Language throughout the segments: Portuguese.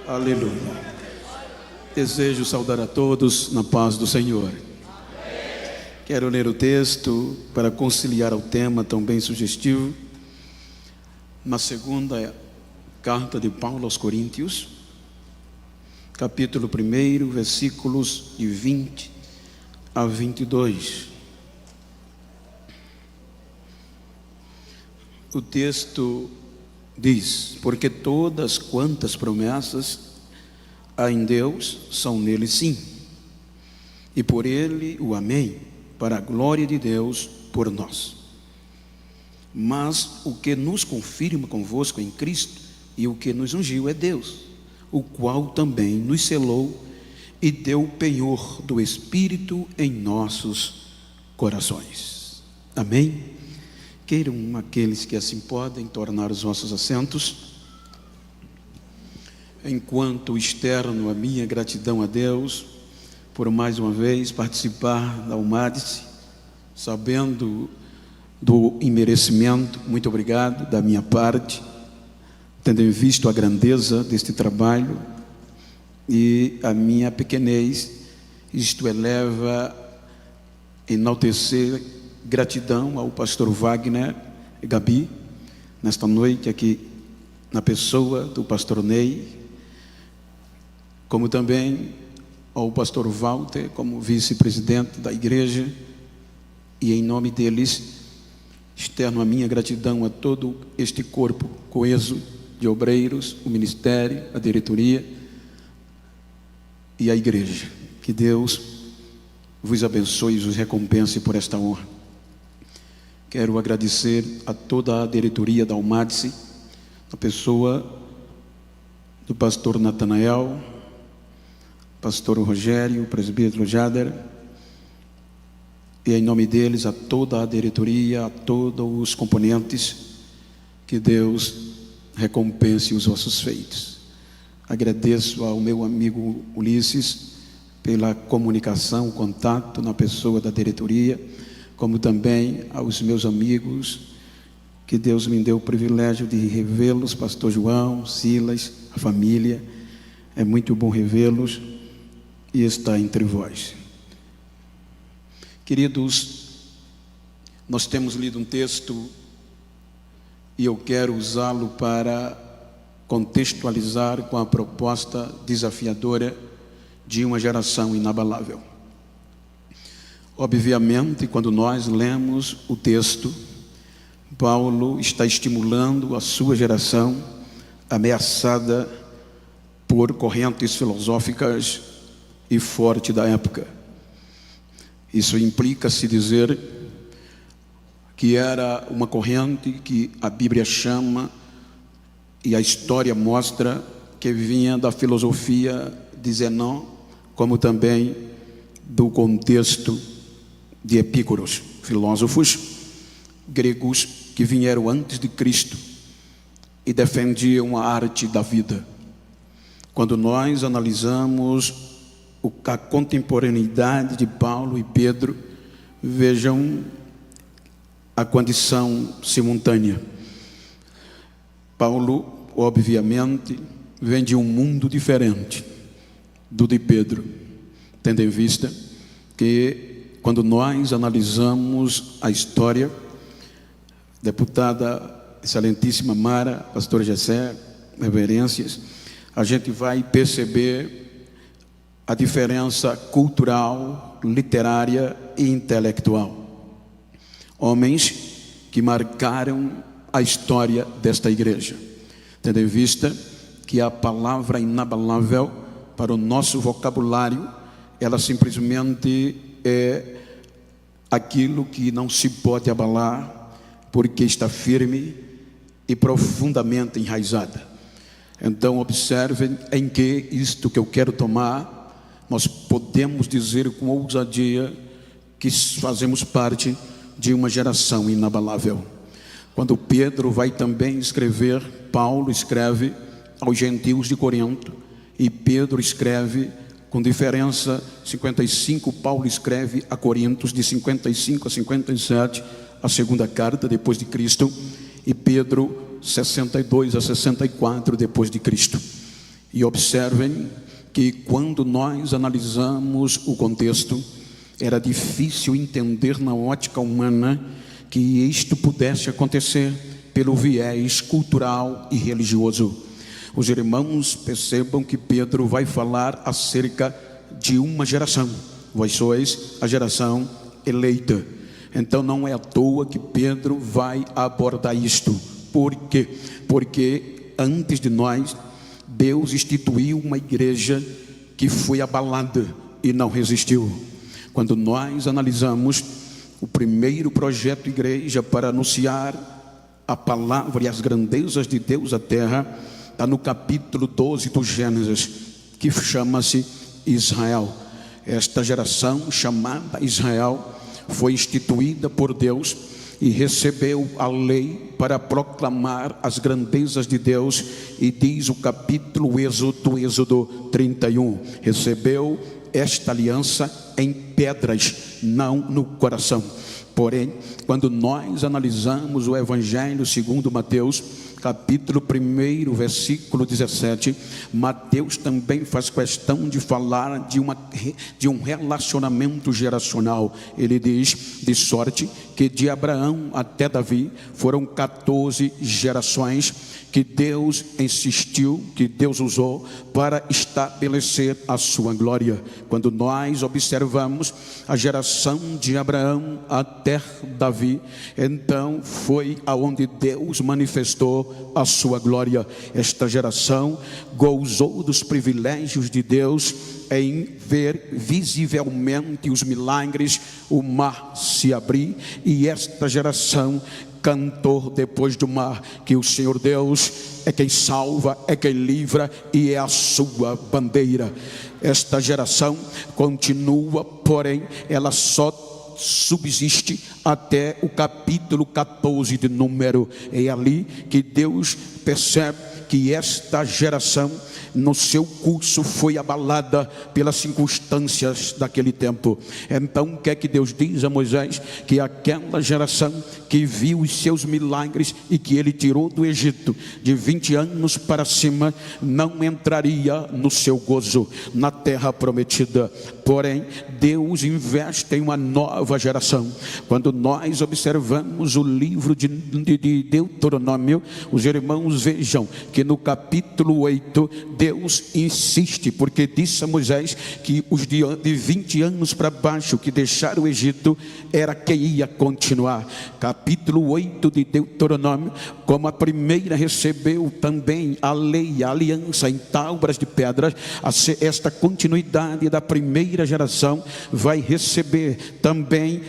Aleluia. Desejo saudar a todos na paz do Senhor. Quero ler o texto para conciliar ao tema tão bem sugestivo, na segunda carta de Paulo aos Coríntios, capítulo 1, versículos de 20 a 22. O texto diz: porque todas quantas promessas há em Deus são nele sim, e por ele o amém, para a glória de Deus por nós. Mas o que nos confirma convosco em Cristo e o que nos ungiu é Deus, o qual também nos selou e deu o penhor do Espírito em nossos corações. Amém? Queiram aqueles que assim podem tornar os vossos assentos. Enquanto externo a minha gratidão a Deus por mais uma vez participar da UMADICE, sabendo do imerecimento, muito obrigado da minha parte, tendo em visto a grandeza deste trabalho e a minha pequenez, isto eleva a enaltecer gratidão ao pastor Wagner e Gabi, nesta noite aqui, na pessoa do pastor Ney, como também ao pastor Walter, como vice-presidente da igreja, e em nome deles, externo a minha gratidão a todo este corpo coeso de obreiros, o ministério, a diretoria e a igreja. Que Deus vos abençoe e vos recompense por esta honra. Quero agradecer a toda a diretoria da UMADICE, a pessoa do pastor Natanael, pastor Rogério, presbítero Jader, e em nome deles a toda a diretoria, a todos os componentes, que Deus recompense os vossos feitos. Agradeço ao meu amigo Ulisses pela comunicação, contato na pessoa da diretoria, como também aos meus amigos, que Deus me deu o privilégio de revê-los, pastor João, Silas, a família. É muito bom revê-los e estar entre vós. Queridos, nós temos lido um texto e eu quero usá-lo para contextualizar com a proposta desafiadora de uma geração inabalável. Obviamente, quando nós lemos o texto, Paulo está estimulando a sua geração ameaçada por correntes filosóficas e forte da época. Isso implica-se dizer que era uma corrente que a Bíblia chama e a história mostra que vinha da filosofia de Zenão, como também do contexto de Epícuros, filósofos gregos que vieram antes de Cristo e defendiam a arte da vida. Quando nós analisamos a contemporaneidade de Paulo e Pedro, vejam a condição simultânea. Paulo, obviamente, vem de um mundo diferente do de Pedro, tendo em vista que, quando nós analisamos a história, deputada excelentíssima Mara, pastor Gessé, reverências, a gente vai perceber a diferença cultural, literária e intelectual. Homens que marcaram a história desta igreja, tendo em vista que a palavra inabalável para o nosso vocabulário, ela simplesmente é aquilo que não se pode abalar, porque está firme e profundamente enraizada. Então observem em que isto que eu quero tomar, nós podemos dizer com ousadia que fazemos parte de uma geração inabalável. Quando Pedro vai também escrever, Paulo escreve aos gentios de Corinto, e Pedro escreve com diferença 55, Paulo escreve a Coríntios de 55 a 57, a segunda carta depois de Cristo, e Pedro 62 a 64 depois de Cristo. E observem que quando nós analisamos o contexto, era difícil entender na ótica humana que isto pudesse acontecer pelo viés cultural e religioso. Os irmãos percebam que Pedro vai falar acerca de uma geração. Vós sois a geração eleita. Então não é à toa que Pedro vai abordar isto. Por quê? Porque antes de nós, Deus instituiu uma igreja que foi abalada e não resistiu. Quando nós analisamos o primeiro projeto de igreja para anunciar a palavra e as grandezas de Deus à terra, está no capítulo 12 do Gênesis, que chama-se Israel. Esta geração chamada Israel foi instituída por Deus e recebeu a lei para proclamar as grandezas de Deus. E diz o capítulo Êxodo 31, recebeu esta aliança em pedras, não no coração. Porém, quando nós analisamos o Evangelho segundo Mateus, capítulo 1, versículo 17, Mateus também faz questão de falar de um relacionamento geracional. Ele diz, de sorte que de Abraão até Davi foram 14 gerações que Deus insistiu, que Deus usou para estabelecer a sua glória. Quando nós observamos a geração de Abraão até Davi, então foi aonde Deus manifestou a sua glória. Esta geração gozou dos privilégios de Deus em ver visivelmente os milagres, o mar se abrir, e esta geração cantou depois do mar que o Senhor Deus é quem salva, é quem livra e é a sua bandeira. Esta geração continua, porém ela só subsiste até o capítulo 14 de Número. É ali que Deus percebe que esta geração no seu curso foi abalada pelas circunstâncias daquele tempo. Então o que é que Deus diz a Moisés? Que aquela geração que viu os seus milagres e que ele tirou do Egito de 20 anos para cima, não entraria no seu gozo na terra prometida. Porém, Deus investe em uma nova geração. Quando nós observamos o livro de Deuteronômio, os irmãos vejam que no capítulo 8, Deus insiste, porque disse a Moisés que os de 20 anos para baixo que deixaram o Egito era quem ia continuar. Capítulo 8 de Deuteronômio, como a primeira recebeu também a lei, a aliança em tábuas de pedras, esta continuidade da primeira geração vai receber também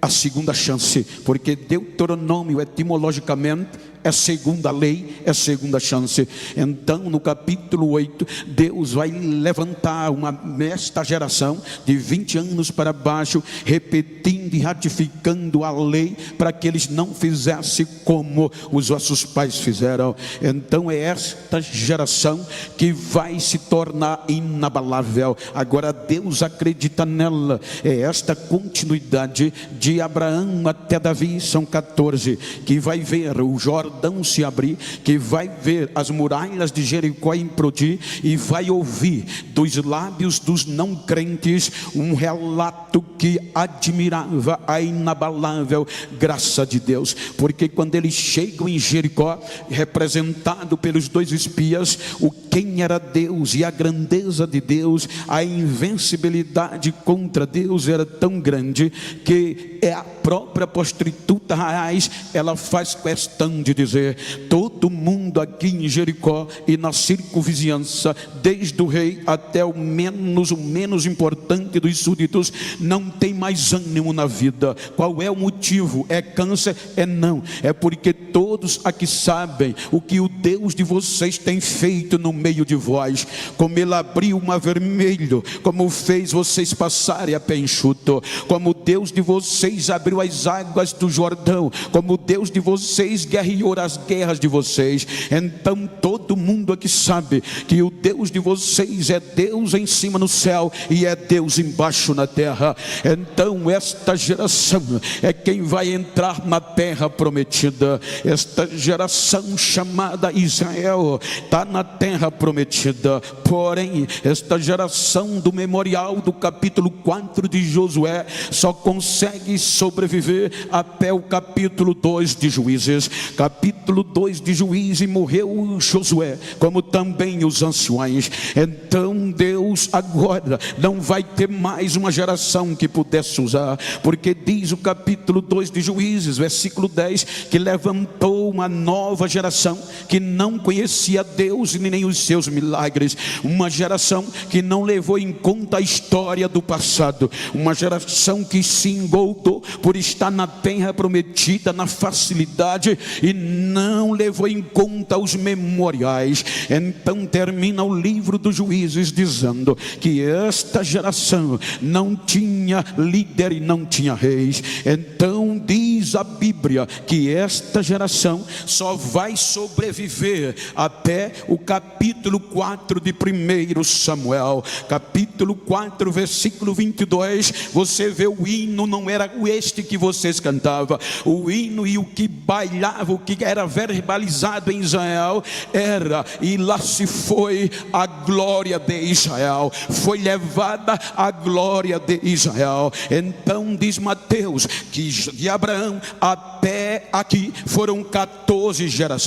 a segunda chance, porque Deuteronômio etimologicamente é segunda lei, é segunda chance. Então no capítulo 8, Deus vai levantar esta geração de 20 anos para baixo, repetindo e ratificando a lei, para que eles não fizessem como os vossos pais fizeram. Então é esta geração que vai se tornar inabalável. Agora Deus acredita nela. É esta continuidade de Abraão até Davi, são 14, que vai ver o Jordão se abrir, que vai ver as muralhas de Jericó implodir, e vai ouvir dos lábios dos não crentes um relato que admirava a inabalável graça de Deus. Porque quando eles chegam em Jericó, representado pelos dois espias, o quem era Deus e a grandeza de Deus, a invencibilidade contra Deus era tão grande que a própria prostituta Raiz, ela faz questão de dizer: todo mundo aqui em Jericó e na circunvizinhança, desde o rei até o menos importante dos súditos, não tem mais ânimo na vida. Qual é o motivo? É câncer? É não, é porque todos aqui sabem o que o Deus de vocês tem feito no meio de vós, como ele abriu o mar vermelho, como fez vocês passarem a pé enxuto, como o Deus de vocês abriu as águas do Jordão, como o Deus de vocês guerreou as guerras de vocês. Então todo mundo aqui sabe que o Deus de vocês é Deus em cima no céu e é Deus embaixo na terra. Então esta geração é quem vai entrar na terra prometida. Esta geração chamada Israel está na terra prometida, porém esta geração do memorial do capítulo 4 de Josué só consegue sobreviver até o capítulo 2 de Juízes. Capítulo 2 de Juízes, morreu Josué, como também os anciões. Então Deus agora não vai ter mais uma geração que pudesse usar, porque diz o capítulo 2 de Juízes, versículo 10, que levantou uma nova geração que não conhecia Deus e nem os seus milagres, uma geração que não levou em conta a história do passado, uma geração que se engoltou por estar na terra prometida, na facilidade, e não levou em conta os memoriais. Então termina o livro dos Juízes dizendo que esta geração não tinha líder e não tinha reis. Então diz a Bíblia que esta geração só vai sobreviver até o capítulo 4 de 1 Samuel, capítulo 4, versículo 22. Você vê, o hino não era este que vocês cantavam, o hino e o que bailava, o que era verbalizado em Israel era: e lá se foi a glória de Israel, foi levada a glória de Israel. Então diz Mateus que de Abraão até aqui foram 14 gerações.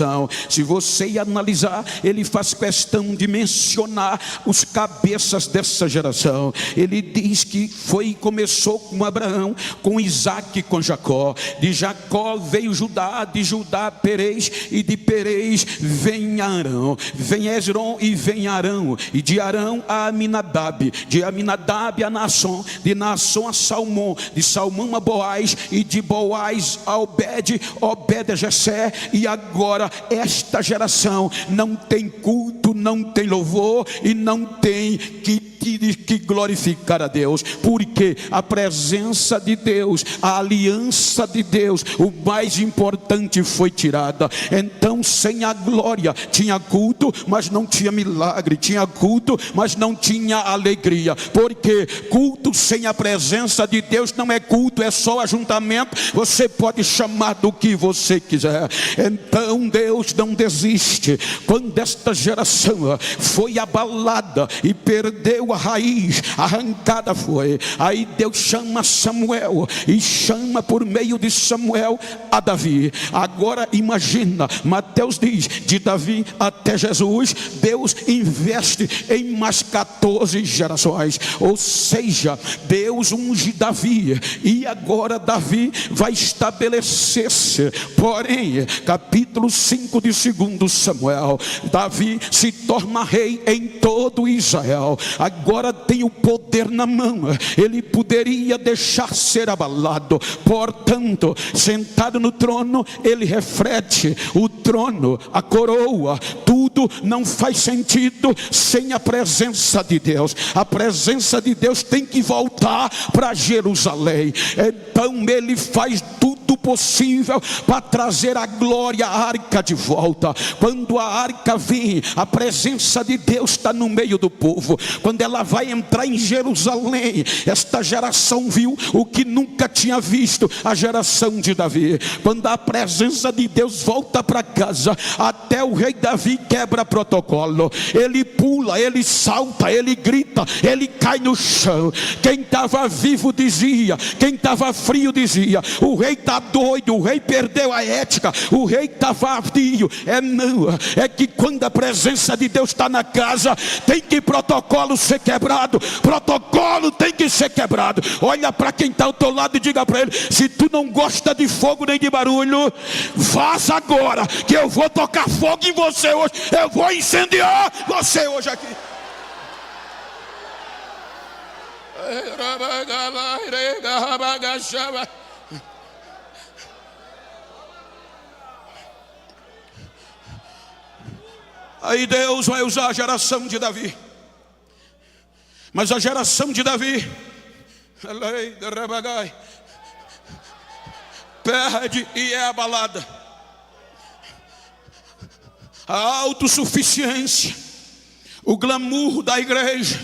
Se você analisar, ele faz questão de mencionar os cabeças dessa geração. Ele diz que começou com Abraão, com Isaac e com Jacó. De Jacó veio Judá, de Judá Perez, e de Perez vem Arão, vem Hezron e vem Arão, e de Arão a Aminadab, de Aminadab a Naasson, de Naasson a Salmão, de Salmão a Boaz, e de Boaz a Obed, Obed a Jessé. E agora esta geração não tem culto, não tem louvor e não tem que glorificar a Deus, porque a presença de Deus, a aliança de Deus, o mais importante, foi tirada. Então sem a glória tinha culto, mas não tinha milagre, tinha culto, mas não tinha alegria, porque culto sem a presença de Deus não é culto, é só ajuntamento. Você pode chamar do que você quiser. Então Deus não desiste. Quando esta geração foi abalada e perdeu a raiz, arrancada foi, aí Deus chama Samuel, e chama por meio de Samuel a Davi. Agora imagina, Mateus diz, de Davi até Jesus, Deus investe em mais 14 gerações, ou seja, Deus unge Davi, e agora Davi vai estabelecer-se. Porém, capítulo 5 de 2 Samuel, Davi se torna rei em todo Israel. Agora tem o poder na mão, ele poderia deixar ser abalado. Portanto, sentado no trono, ele reflete o trono, a coroa, tudo não faz sentido sem a presença de Deus. A presença de Deus tem que voltar para Jerusalém. Então ele faz tudo possível para trazer a glória, a arca de volta. Quando a arca vem, a presença de Deus está no meio do povo. Quando ela vai entrar em Jerusalém, esta geração viu o que nunca tinha visto, a geração de Davi. Quando a presença de Deus volta para casa, até o rei Davi quebra protocolo. Ele pula, ele salta, ele grita, ele cai no chão. Quem estava vivo dizia, quem estava frio dizia: o rei está doido, o rei perdeu a ética, o rei está vadio. Não, é que quando a presença de Deus está na casa, tem que protocolo ser quebrado, protocolo tem que ser quebrado. Olha para quem está ao teu lado e diga para ele: se tu não gosta de fogo nem de barulho, vaza agora, que eu vou tocar fogo em você hoje, eu vou incendiar você hoje aqui. Aí Deus vai usar a geração de Davi. Mas a geração de Davi perde e é abalada. A autossuficiência, o glamour da igreja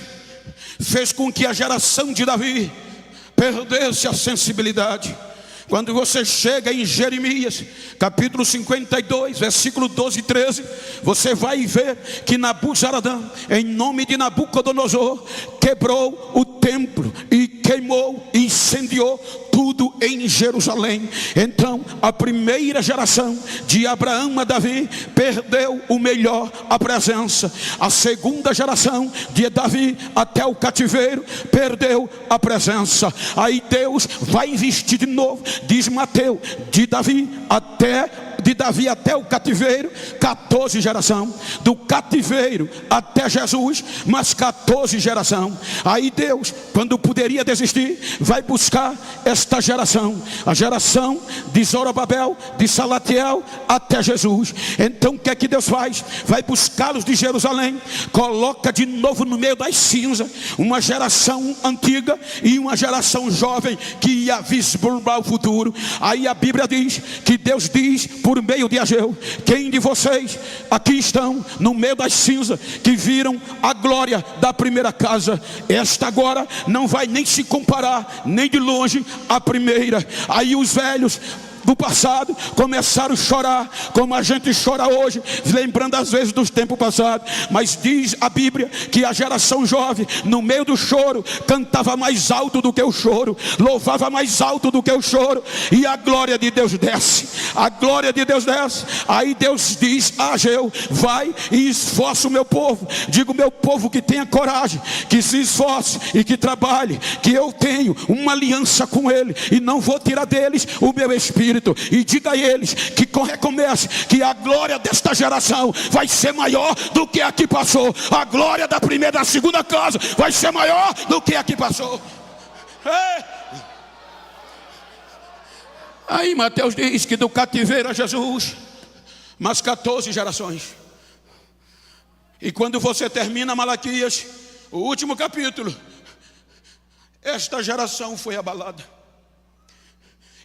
fez com que a geração de Davi perdesse a sensibilidade, Quando você chega em Jeremias, capítulo 52, versículo 12 e 13, você vai ver que Nabuzaradã, em nome de Nabucodonosor, quebrou o templo e queimou, incendiou tudo em Jerusalém. Então a primeira geração de Abraão a Davi perdeu o melhor, a presença. A segunda geração de Davi até o cativeiro perdeu a presença. Aí Deus vai investir de novo, diz Mateus, de Davi até o cativeiro, 14 geração. Do cativeiro até Jesus, mais 14 geração. Aí Deus, quando poderia desistir, vai buscar esta geração, a geração de Zorobabel, de Salatiel até Jesus. Então o que é que Deus faz? Vai buscá-los de Jerusalém, coloca de novo no meio das cinzas uma geração antiga e uma geração jovem que ia vislumbrar o futuro. Aí a Bíblia diz que Deus diz por meio de Ageu: quem de vocês aqui estão no meio das cinzas que viram a glória da primeira casa? Esta agora não vai nem se comparar, nem de longe, à primeira. Aí os velhos do passado começaram a chorar, como a gente chora hoje, lembrando às vezes dos tempos passados. Mas diz a Bíblia que a geração jovem, no meio do choro, cantava mais alto do que o choro, louvava mais alto do que o choro, e a glória de Deus desce. A glória de Deus desce. Aí Deus diz a Ageu: vai e esforça o meu povo. Digo, meu povo que tenha coragem, que se esforce e que trabalhe, que eu tenho uma aliança com ele e não vou tirar deles o meu espírito. E diga a eles que recomece, que a glória desta geração vai ser maior do que a que passou. A glória da primeira e da segunda casa vai ser maior do que a que passou. Aí Mateus diz que do cativeiro a Jesus, mais 14 gerações. E quando você termina Malaquias, o último capítulo, esta geração foi abalada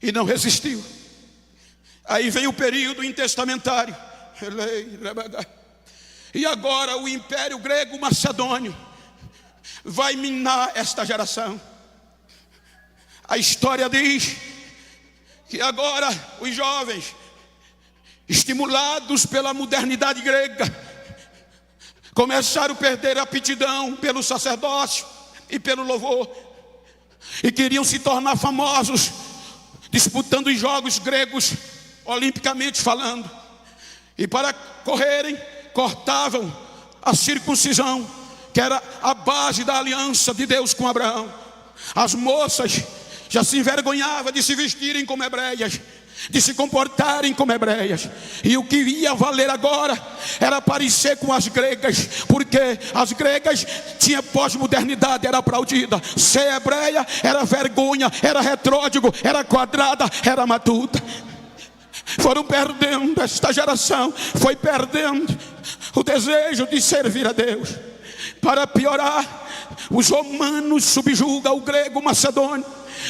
e não resistiu. Aí vem o período intertestamentário, e agora o império grego macedônio vai minar esta geração. A história diz que agora os jovens, estimulados pela modernidade grega, começaram a perder a aptidão pelo sacerdócio e pelo louvor, e queriam se tornar famosos disputando os jogos gregos, olimpicamente falando. E para correrem, cortavam a circuncisão, que era a base da aliança de Deus com Abraão. As moças já se envergonhavam de se vestirem como hebreias, de se comportarem como hebreias. E o que ia valer agora era parecer com as gregas, porque as gregas tinham pós-modernidade, era aplaudida. Ser hebreia era vergonha, era retrógrado, era quadrada, era matuta. Foram perdendo, esta geração foi perdendo o desejo de servir a Deus. Para piorar, os romanos subjugam o grego macedônio,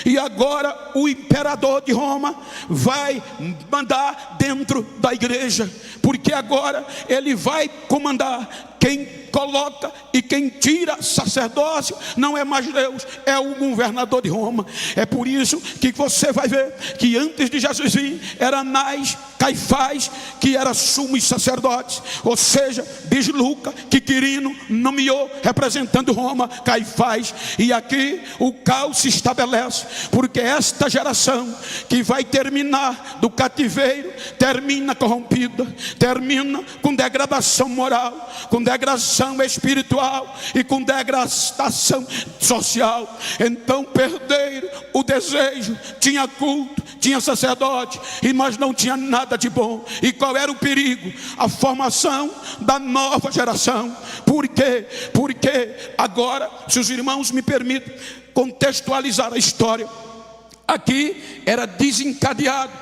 e agora o imperador de Roma vai mandar dentro da igreja, porque agora ele vai comandar. Quem coloca e quem tira sacerdócio não é mais Deus, é o governador de Roma. É por isso que você vai ver que antes de Jesus vir, era Anás, Caifás, que era sumos sacerdotes. Ou seja, diz Lucas que Quirino nomeou, representando Roma, Caifás. E aqui o caos se estabelece, porque esta geração que vai terminar do cativeiro, termina corrompida, termina com degradação moral, com degradação espiritual e com degradação social. Então perderam o desejo. Tinha culto, tinha sacerdote, mas não tinha nada de bom. E qual era o perigo? A formação da nova geração. Por quê? Porque agora, se os irmãos me permitem contextualizar a história, aqui era desencadeado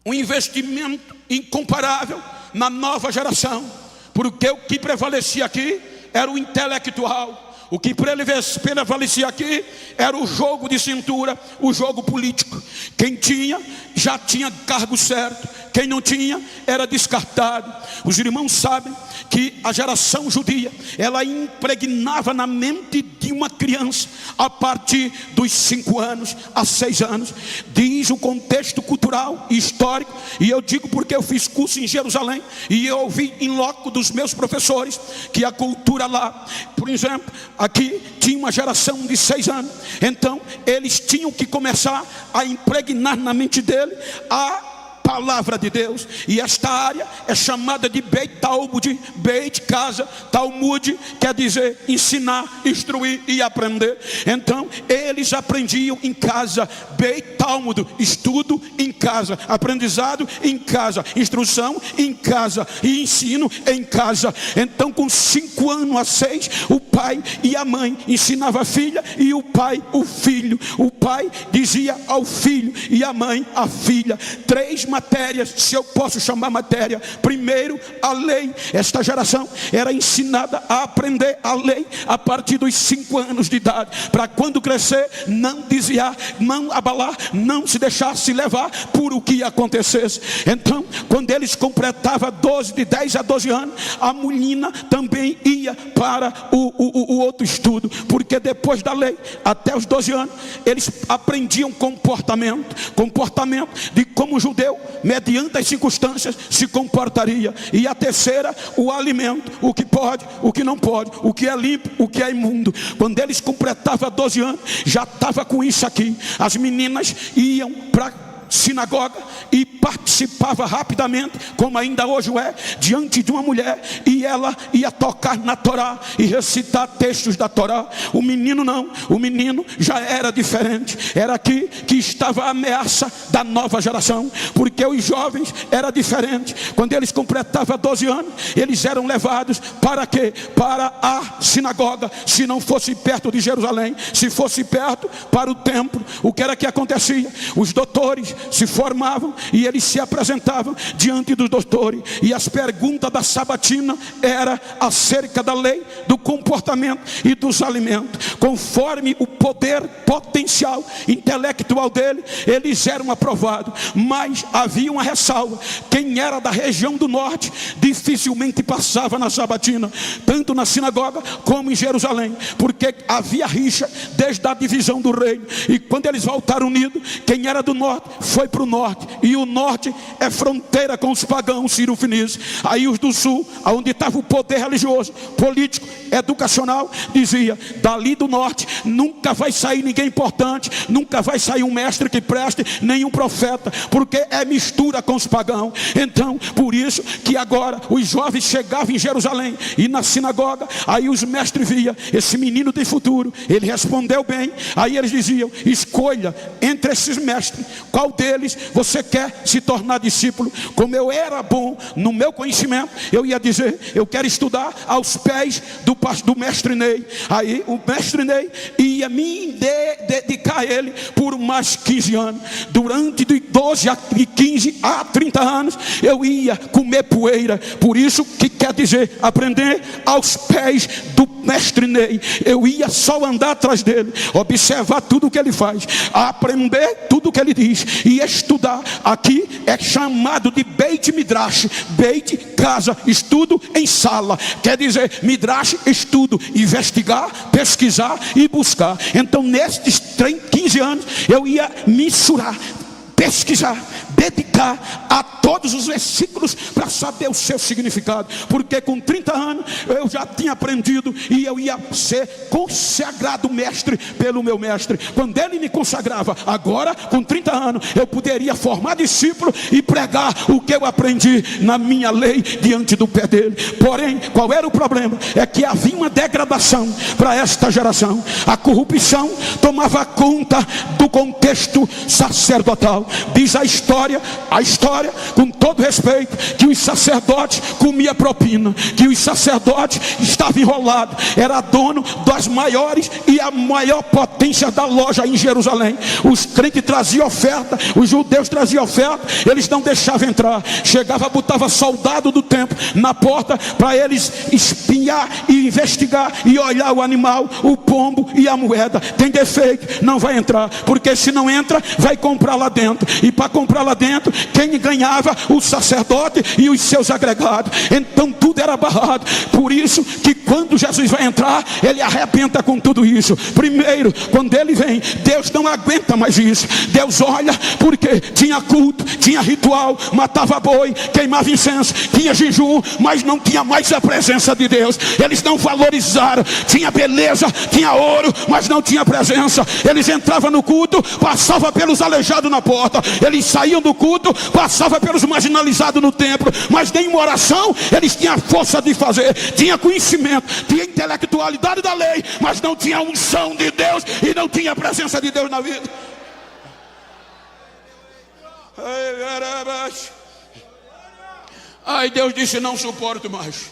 um investimento incomparável na nova geração, porque o que prevalecia aqui era o intelectual, O que prevalecia aqui era o jogo de cintura, o jogo político. Quem tinha, já tinha cargo certo. Quem não tinha, era descartado. Os irmãos sabem que a geração judia, ela impregnava na mente de uma criança a partir dos 5 anos a 6 anos. Diz o contexto cultural e histórico, e eu digo porque eu fiz curso em Jerusalém e eu ouvi em loco dos meus professores que a cultura lá, por exemplo, aqui tinha uma geração de 6 anos. Então eles tinham que começar a impregnar na mente dele a palavra de Deus. E esta área é chamada de Beit Talmud. Beit, casa, Talmud quer dizer ensinar, instruir e aprender. Então eles aprendiam em casa. Beit Talmud, estudo em casa, aprendizado em casa, instrução em casa e ensino em casa. Então com 5 anos a 6, o pai e a mãe ensinavam a filha e o pai o filho. O pai dizia ao filho e a mãe à filha. 3 matérias, se eu posso chamar matéria. Primeiro, a lei. Esta geração era ensinada a aprender a lei a partir dos 5 anos de idade, para quando crescer não desviar, não abalar, não se deixar se levar por o que acontecesse. Então quando eles completavam 12, de 10 a 12 anos, a menina também ia para o outro estudo, porque depois da lei, até os 12 anos, eles aprendiam comportamento de como o judeu, mediante as circunstâncias, se comportaria. E a terceira, o alimento, o que pode, o que não pode, o que é limpo, o que é imundo. Quando eles completavam 12 anos, já estava com isso aqui. As meninas iam para sinagoga e participava rapidamente, como ainda hoje é, diante de uma mulher, e ela ia tocar na Torá e recitar textos da Torá. O menino não, o menino já era diferente. Era aqui que estava a ameaça da nova geração, porque os jovens era diferente. Quando eles completavam 12 anos, eles eram levados para quê? Para a sinagoga, se não fosse perto de Jerusalém, se fosse perto, para o templo. O que era que acontecia? Os doutores se formavam e eles se apresentavam diante dos doutores, e as perguntas da sabatina era acerca da lei, do comportamento e dos alimentos. Conforme o poder potencial intelectual dele, eles eram aprovados. Mas havia uma ressalva: quem era da região do norte dificilmente passava na sabatina, tanto na sinagoga como em Jerusalém, porque havia rixa desde a divisão do reino. E quando eles voltaram unidos, quem era do norte foi para o norte, e o norte é fronteira com os pagãos cirofenícios. Aí os do sul, onde estava o poder religioso, político, educacional, dizia: dali do norte nunca vai sair ninguém importante, nunca vai sair um mestre que preste, nem um profeta, porque é mistura com os pagãos. Então por isso que agora os jovens chegavam em Jerusalém e na sinagoga, aí os mestres viam esse menino de futuro, ele respondeu bem, aí eles diziam: escolha entre esses mestres, qual deles você quer se tornar discípulo? Como eu era bom no meu conhecimento, eu ia dizer: eu quero estudar aos pés do mestre Ney. Aí o mestre Ney ia me dedicar a ele por mais 15 anos. Durante de 12 a 15 a 30 anos eu ia comer poeira. Por isso que quer dizer aprender aos pés do mestre Ney. Eu ia só andar atrás dele, observar tudo o que ele faz, aprender tudo o que ele diz e estudar. Aqui é chamado de Beit Midrash. Beit, casa, estudo em sala. Quer dizer, Midrash, estudo, investigar, pesquisar e buscar. Então nestes 15 anos eu ia mensurar, pesquisar, dedicar a todos os versículos para saber o seu significado, porque com 30 anos eu já tinha aprendido e eu ia ser consagrado mestre pelo meu mestre. Quando ele me consagrava, agora com 30 anos eu poderia formar discípulo e pregar o que eu aprendi na minha lei diante do pé dele. Porém, qual era o problema? É que havia uma degradação para esta geração. A corrupção tomava conta do contexto sacerdotal. Diz a história com todo respeito, que os sacerdotes comiam propina, que os sacerdotes estavam enrolados, era dono das maiores e a maior potência da loja em Jerusalém. Os crentes traziam oferta, os judeus traziam oferta, eles não deixavam entrar. Chegava, botava soldado do templo na porta para eles espinhar e investigar e olhar o animal, o pombo e a moeda. Tem defeito, não vai entrar, porque se não entra, vai comprar lá dentro. E para comprar lá dentro, quem ganhava? O sacerdote e os seus agregados. Então tudo era barrado. Por isso que quando Jesus vai entrar, ele arrebenta com tudo isso. Primeiro, quando ele vem, Deus não aguenta mais isso. Deus olha, porque tinha culto, tinha ritual, matava boi, queimava incenso, tinha jejum, mas não tinha mais a presença de Deus. Eles não valorizaram. Tinha beleza, tinha ouro, mas não tinha presença. Eles entravam no culto, passavam pelos aleijados na porta. Eles saíam do culto, passavam pelos marginalizados no templo, mas nenhuma oração eles tinham a força de fazer. Tinha conhecimento, tinha intelectualidade da lei, mas não tinha unção de Deus e não tinha a presença de Deus na vida. Aí Deus disse: não suporto mais.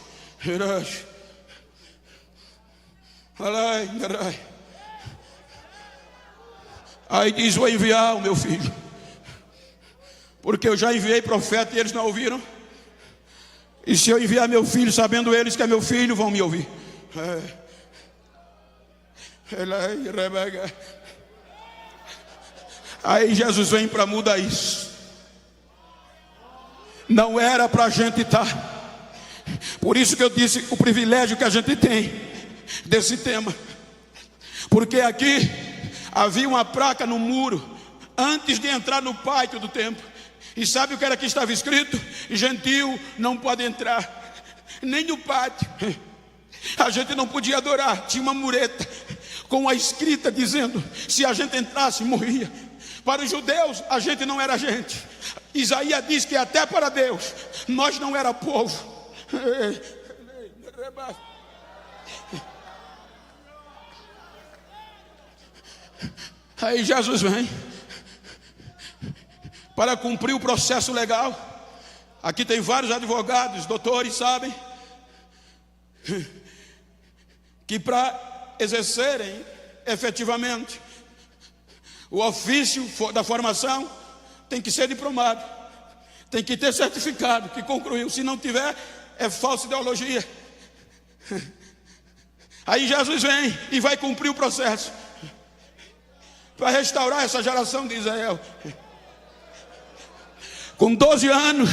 Aí diz: vou enviar o meu filho, porque eu já enviei profeta e eles não ouviram. E se eu enviar meu filho, sabendo eles que é meu filho, vão me ouvir. Aí Jesus vem para mudar isso. Não era para a gente estar. Por isso que eu disse o privilégio que a gente tem desse tema. Porque aqui havia uma placa no muro antes de entrar no pátio do templo. E sabe o que era que estava escrito? Gentil não pode entrar nem no pátio. A gente não podia adorar. Tinha uma mureta com a escrita dizendo: se a gente entrasse, morria. Para os judeus, a gente não era gente. Isaías diz que até para Deus nós não era povo. Aí Jesus vem para cumprir o processo legal. Aqui tem vários advogados, doutores, sabem que para exercerem efetivamente o ofício da formação tem que ser diplomado, tem que ter certificado que concluiu. Se não tiver, é falsa ideologia. Aí Jesus vem e vai cumprir o processo para restaurar essa geração de Israel. Com 12 anos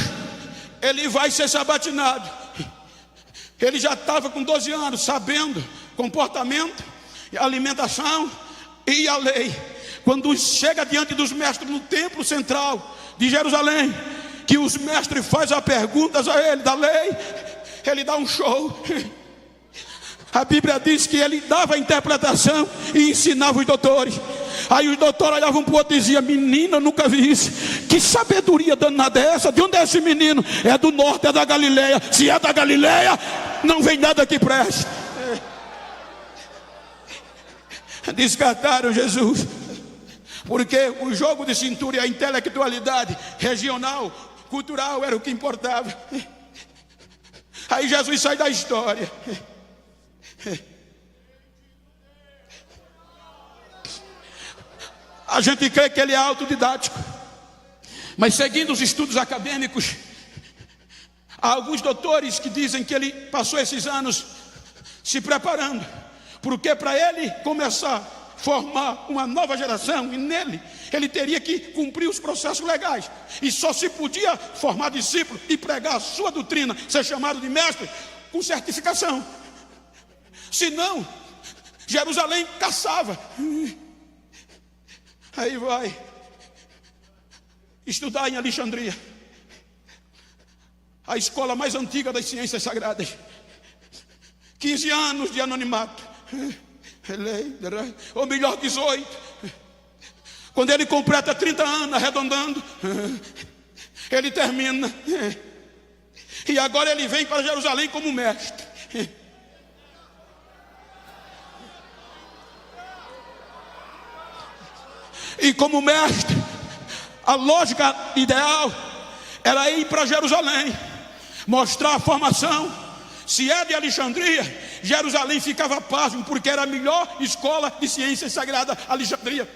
ele vai ser sabatinado. Ele já estava com 12 anos sabendo comportamento, alimentação e a lei. Quando chega diante dos mestres no templo central de Jerusalém, que os mestres fazem as perguntas a ele da lei, ele dá um show. A Bíblia diz que ele dava a interpretação e ensinava os doutores. Aí os doutores olhavam para o outro e diziam: menino, eu nunca vi isso. Que sabedoria danada é essa? De onde é esse menino? É do norte, é da Galileia. Se é da Galileia, não vem nada que preste. Descartaram Jesus, porque o jogo de cintura e a intelectualidade regional, cultural, era o que importava. Aí Jesus sai da história. A gente crê que ele é autodidático, mas seguindo os estudos acadêmicos, há alguns doutores que dizem que ele passou esses anos se preparando, porque para ele começar a formar uma nova geração, e nele ele teria que cumprir os processos legais, e só se podia formar discípulo e pregar a sua doutrina, ser chamado de mestre, com certificação. Senão, Jerusalém caçava. Aí vai estudar em Alexandria, a escola mais antiga das ciências sagradas. 15 anos de anonimato, ou melhor, 18. Quando ele completa 30 anos, arredondando, ele termina. E agora ele vem para Jerusalém como mestre. E como mestre, a lógica ideal era ir para Jerusalém, mostrar a formação. Se é de Alexandria, Jerusalém ficava pasmo, porque era a melhor escola de ciências sagradas, Alexandria.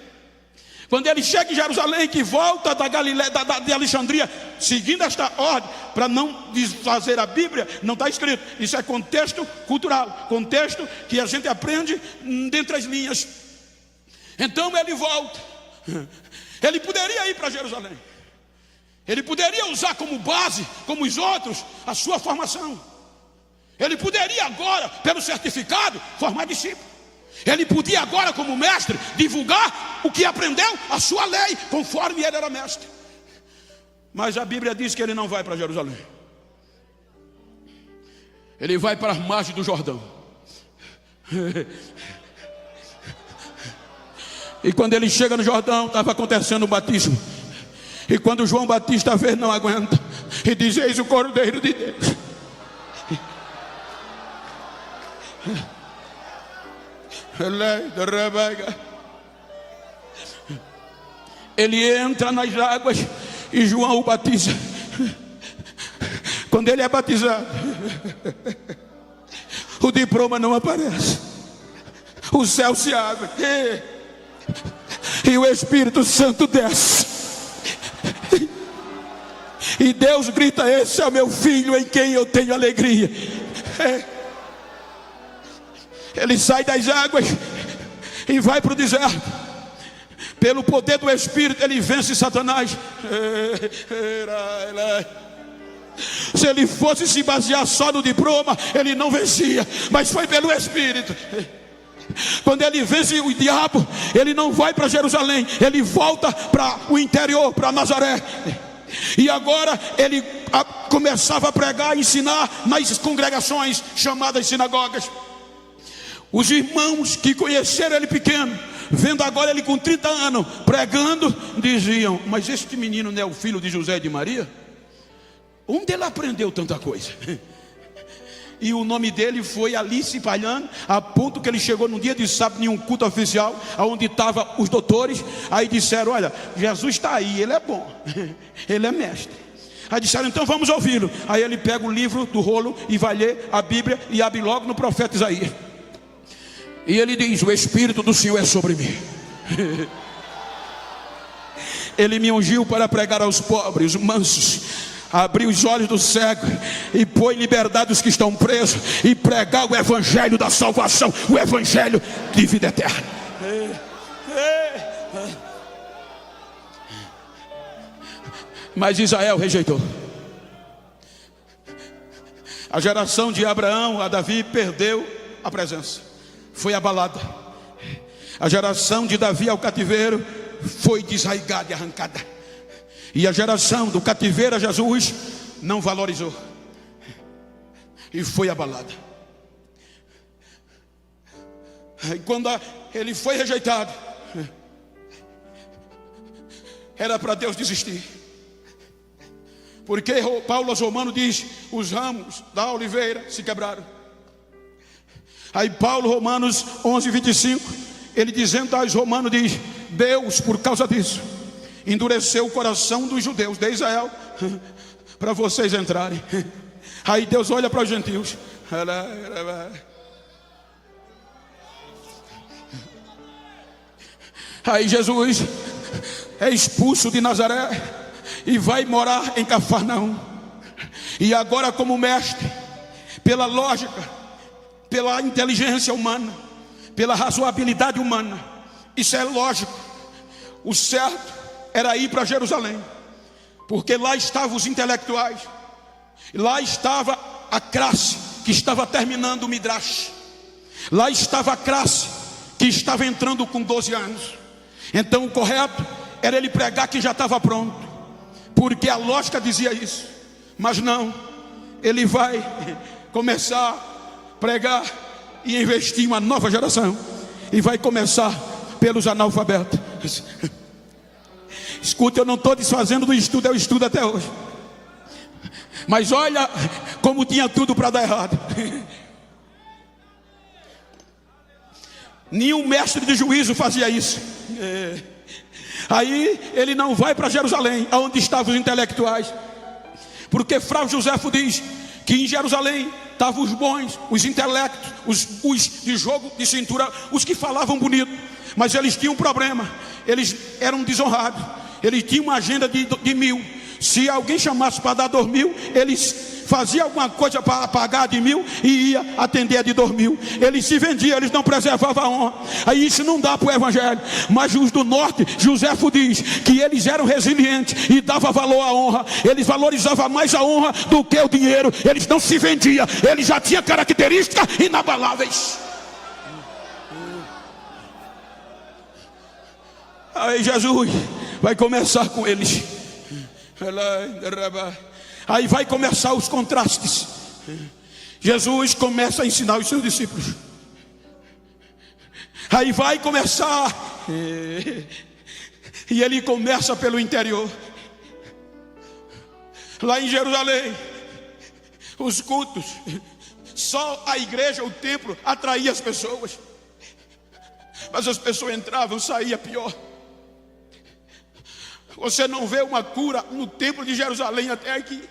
Quando ele chega em Jerusalém, que volta da Galileia, de Alexandria, seguindo esta ordem, para não desfazer a Bíblia, não está escrito. Isso é contexto cultural, contexto que a gente aprende dentre as linhas. Então ele volta. Ele poderia ir para Jerusalém, ele poderia usar como base, como os outros, a sua formação. Ele poderia agora, pelo certificado, formar discípulos. Ele podia agora, como mestre, divulgar o que aprendeu, a sua lei, conforme ele era mestre. Mas a Bíblia diz que ele não vai para Jerusalém. Ele vai para as margens do Jordão. E quando ele chega no Jordão, estava acontecendo o batismo. E quando João Batista vê, não aguenta, e diz: eis o Cordeiro de Deus. Ele entra nas águas e João o batiza. Quando ele é batizado, o diploma não aparece, o céu se abre e o Espírito Santo desce. E Deus grita: esse é o meu filho em quem eu tenho alegria. Ele sai das águas e vai para o deserto. Pelo poder do Espírito ele vence Satanás. Se ele fosse se basear só no diploma, ele não vencia, mas foi pelo Espírito. Quando ele vence o diabo, ele não vai para Jerusalém, ele volta para o interior, para Nazaré. E agora ele começava a pregar, ensinar nas congregações chamadas sinagogas. Os irmãos que conheceram ele pequeno, vendo agora ele com 30 anos pregando, diziam: mas este menino não é o filho de José e de Maria? Onde ele aprendeu tanta coisa? E o nome dele foi ali se espalhando, a ponto que ele chegou num dia de sábado em um culto oficial, onde estavam os doutores. Aí disseram: olha, Jesus está aí, ele é bom, ele é mestre. Aí disseram: então vamos ouvi-lo. Aí ele pega o livro do rolo e vai ler a Bíblia e abre logo no profeta Isaías. E ele diz: o Espírito do Senhor é sobre mim. Ele me ungiu para pregar aos pobres, os mansos, abrir os olhos do cego e pôr em liberdade os que estão presos, e pregar o evangelho da salvação, o evangelho de vida eterna. Mas Israel rejeitou. A geração de Abraão a Davi perdeu a presença, foi abalada. A geração de Davi ao cativeiro foi desarraigada e arrancada. E a geração do cativeiro a Jesus não valorizou e foi abalada. E quando ele foi rejeitado, era para Deus desistir. Porque Paulo aos Romanos diz: os ramos da oliveira se quebraram. Aí Paulo, Romanos 11, 25, ele dizendo aos romanos, diz: Deus, por causa disso, endureceu o coração dos judeus de Israel para vocês entrarem. Aí Deus olha para os gentios. Aí Jesus é expulso de Nazaré e vai morar em Cafarnaum. E agora, como mestre, pela lógica, pela inteligência humana, pela razoabilidade humana, isso é lógico, o certo era ir para Jerusalém, porque lá estavam os intelectuais, lá estava a classe que estava terminando o Midrash, lá estava a classe que estava entrando com 12 anos. Então o correto era ele pregar que já estava pronto, porque a lógica dizia isso. Mas não, ele vai começar a pregar e investir em uma nova geração, e vai começar pelos analfabetos. Escuta, eu não estou desfazendo do estudo, eu estudo até hoje, mas olha como tinha tudo para dar errado. Nenhum mestre de juízo fazia isso. Aí ele não vai para Jerusalém, onde estavam os intelectuais. Porque Flávio Josefo diz que em Jerusalém estavam os bons, os intelectos, os de jogo de cintura, os que falavam bonito, mas eles tinham um problema, eles eram desonrados, eles tinham uma agenda de 1.000. Se alguém chamasse para dar 2.000, eles faziam alguma coisa para pagar de 1.000 e ia atender a de 2.000. Eles se vendiam, eles não preservavam a honra. Aí isso não dá para o evangelho. Mas os do norte, Josefo diz que eles eram resilientes e davam valor à honra. Eles valorizavam mais a honra do que o dinheiro. Eles não se vendiam, eles já tinham características inabaláveis. Aí Jesus vai começar com eles. Aí vai começar os contrastes. Jesus começa a ensinar os seus discípulos. Aí vai começar. E ele começa pelo interior. Lá em Jerusalém, os cultos, só a igreja, o templo, atraía as pessoas. Mas as pessoas entravam, saía pior. Você não vê uma cura no templo de Jerusalém até aqui.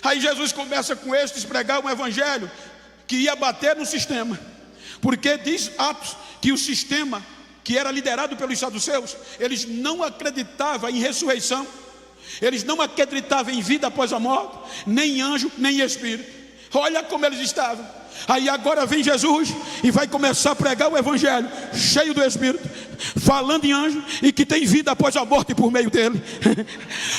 Aí Jesus começa com estes pregar um evangelho que ia bater no sistema. Porque diz Atos que o sistema que era liderado pelos saduceus, eles não acreditavam em ressurreição, eles não acreditavam em vida após a morte, nem anjo, nem espírito. Olha como eles estavam. Aí agora vem Jesus e vai começar a pregar o evangelho cheio do Espírito, falando em anjo e que tem vida após a morte por meio dele.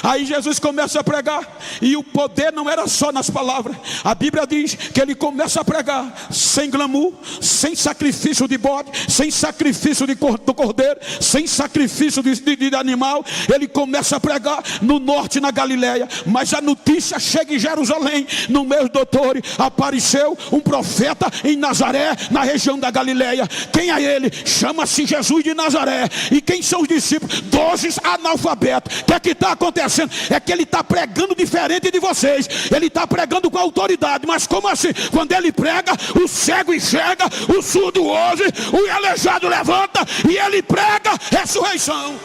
Aí Jesus começa a pregar, e o poder não era só nas palavras. A Bíblia diz que ele começa a pregar sem glamour, sem sacrifício de bode, sem sacrifício do cordeiro, sem sacrifício de animal. Ele começa a pregar no norte, na Galileia. Mas a notícia chega em Jerusalém. No mês do outubro apareceu um profeta em Nazaré, na região da Galileia. Quem é ele? Chama-se Jesus de Nazaré. E quem são os discípulos? 12 analfabetos. O que é que está acontecendo? É que ele está pregando diferente de vocês. Ele está pregando com autoridade. Mas como assim? Quando ele prega, o cego enxerga, o surdo ouve, o aleijado levanta, e ele prega ressurreição.